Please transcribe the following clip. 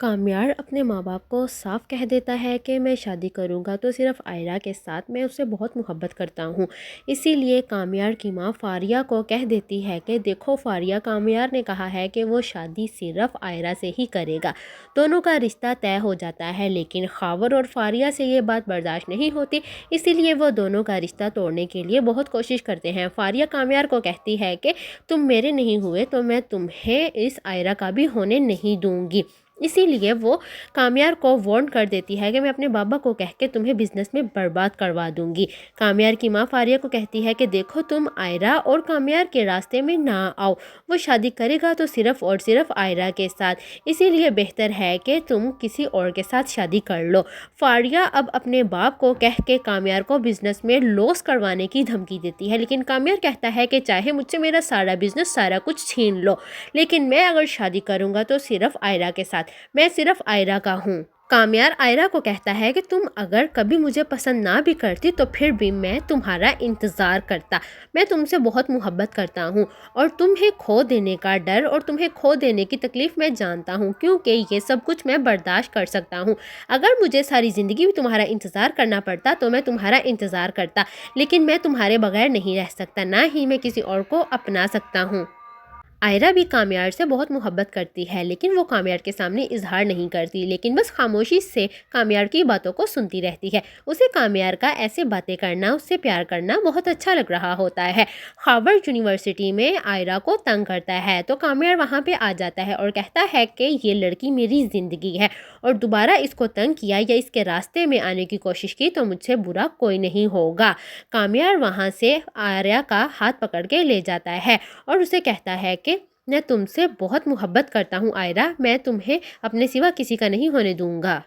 کامیار اپنے ماں باپ کو صاف کہہ دیتا ہے کہ میں شادی کروں گا تو صرف آئرہ کے ساتھ، میں اسے بہت محبت کرتا ہوں۔ اسی لیے کامیار کی ماں فاریہ کو کہہ دیتی ہے کہ دیکھو فاریہ، کامیار نے کہا ہے کہ وہ شادی صرف آئرہ سے ہی کرے گا۔ دونوں کا رشتہ طے ہو جاتا ہے، لیکن خاور اور فاریہ سے یہ بات برداشت نہیں ہوتی، اسی لیے وہ دونوں کا رشتہ توڑنے کے لیے بہت کوشش کرتے ہیں۔ فاریہ کامیار کو کہتی ہے کہ تم میرے نہیں ہوئے تو میں تمہیں اس آئرہ کا بھی ہونے نہیں دوں گی۔ اسی لیے وہ کامیار کو وارن کر دیتی ہے کہ میں اپنے بابا کو کہہ کے تمہیں بزنس میں برباد کروا دوں گی۔ کامیار کی ماں فاریہ کو کہتی ہے کہ دیکھو تم آئرہ اور کامیار کے راستے میں نہ آؤ، وہ شادی کرے گا تو صرف اور صرف آئرہ کے ساتھ، اسی لیے بہتر ہے کہ تم کسی اور کے ساتھ شادی کر لو۔ فاریہ اب اپنے باپ کو کہہ کے کامیار کو بزنس میں لوس کروانے کی دھمکی دیتی ہے، لیکن کامیار کہتا ہے کہ چاہے مجھ سے میرا سارا بزنس، سارا کچھ چھین لو، لیکن میں اگر شادی کروں گا تو صرف آئرہ کے ساتھ، میں صرف آئرہ کا ہوں۔ کامیار آئرہ کو کہتا ہے کہ تم اگر کبھی مجھے پسند نہ بھی کرتی تو پھر بھی میں تمہارا انتظار کرتا، میں تم سے بہت محبت کرتا ہوں اور تمہیں کھو دینے کا ڈر اور تمہیں کھو دینے کی تکلیف میں جانتا ہوں، کیونکہ یہ سب کچھ میں برداشت کر سکتا ہوں۔ اگر مجھے ساری زندگی بھی تمہارا انتظار کرنا پڑتا تو میں تمہارا انتظار کرتا، لیکن میں تمہارے بغیر نہیں رہ سکتا، نہ ہی میں کسی اور کو اپنا سکتا ہوں۔ آئرہ بھی کامیار سے بہت محبت کرتی ہے، لیکن وہ کامیار کے سامنے اظہار نہیں کرتی، لیکن بس خاموشی سے کامیار کی باتوں کو سنتی رہتی ہے۔ اسے کامیار کا ایسے باتیں کرنا، اس سے پیار کرنا بہت اچھا لگ رہا ہوتا ہے۔ ہارورڈ یونیورسٹی میں آئرہ کو تنگ کرتا ہے تو کامیار وہاں پہ آ جاتا ہے اور کہتا ہے کہ یہ لڑکی میری زندگی ہے اور دوبارہ اس کو تنگ کیا یا اس کے راستے میں آنے کی کوشش کی تو مجھ سے برا کوئی نہیں ہوگا۔ کامیار وہاں سے آئرہ کا ہاتھ پکڑ کے لے جاتا ہے اور اسے کہتا ہے کہ میں تم سے بہت محبت کرتا ہوں آئرہ، میں تمہیں اپنے سوا کسی کا نہیں ہونے دوں گا۔